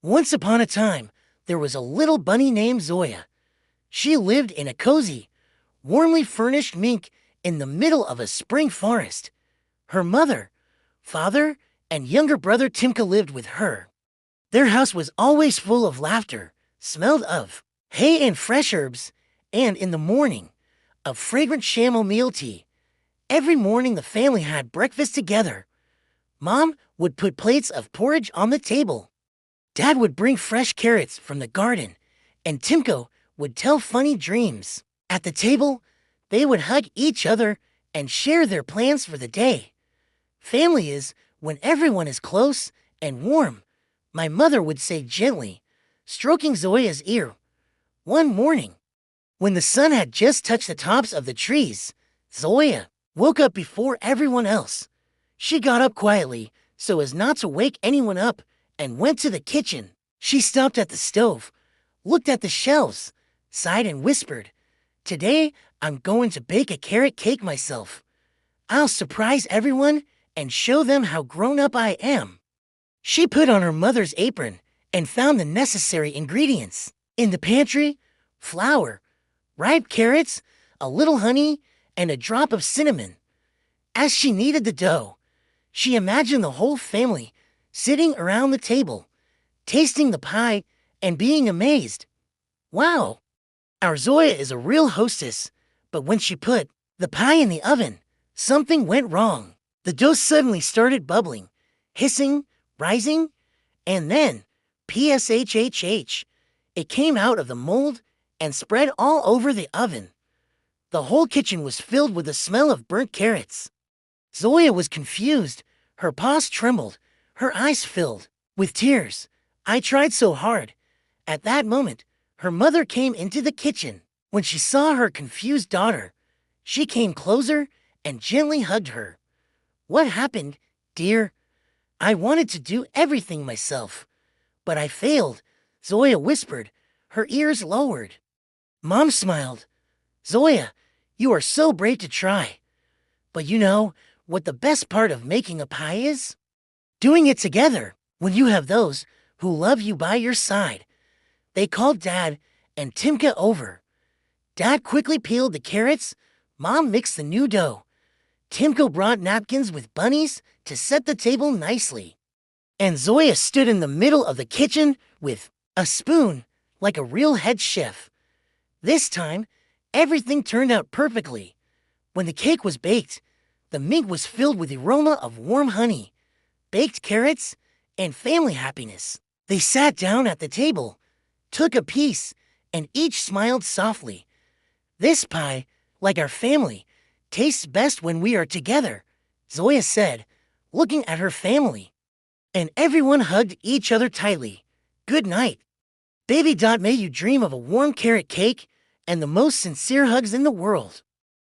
Once upon a time, there was a little bunny named Zoya. She lived in a cozy, warmly furnished mink in the middle of a spring forest. Her mother, father, and younger brother Timka lived with her. Their house was always full of laughter, smelled of hay and fresh herbs, and in the morning, of fragrant chamomile tea. Every morning the family had breakfast together. Mom would put plates of porridge on the table. Dad would bring fresh carrots from the garden, and Timko would tell funny dreams. At the table, they would hug each other and share their plans for the day. Family is when everyone is close and warm, my mother would say gently, stroking Zoya's ear. One morning, when the sun had just touched the tops of the trees, Zoya woke up before everyone else. She got up quietly so as not to wake anyone up and went to the kitchen. She stopped at the stove, looked at the shelves, sighed and whispered, "Today, I'm going to bake a carrot cake myself. I'll surprise everyone and show them how grown up I am." She put on her mother's apron and found the necessary ingredients. In the pantry, flour, ripe carrots, a little honey, and a drop of cinnamon. As she kneaded the dough, she imagined the whole family sitting around the table, tasting the pie and being amazed. Wow, our Zoya is a real hostess, but when she put the pie in the oven, something went wrong. The dough suddenly started bubbling, hissing, rising, and then, pshhh, it came out of the mold and spread all over the oven. The whole kitchen was filled with the smell of burnt carrots. Zoya was confused. Her paws trembled. Her eyes filled with tears. I tried so hard. At that moment, her mother came into the kitchen. When she saw her confused daughter, she came closer and gently hugged her. "What happened, dear?" "I wanted to do everything myself, but I failed," Zoya whispered, her ears lowered. Mom smiled. "Zoya, you are so brave to try. But you know what the best part of making a pie is? Doing it together when you have those who love you by your side." They called Dad and Timka over. Dad quickly peeled the carrots. Mom mixed the new dough. Timko brought napkins with bunnies to set the table nicely. And Zoya stood in the middle of the kitchen with a spoon like a real head chef. This time, everything turned out perfectly. When the cake was baked, the mink was filled with the aroma of warm honey, baked carrots, and family happiness. They sat down at the table, took a piece, and each smiled softly. "This pie, like our family, tastes best when we are together," Zoya said, looking at her family. And everyone hugged each other tightly. Good night. Baby Dot, may you dream of a warm carrot cake and the most sincere hugs in the world.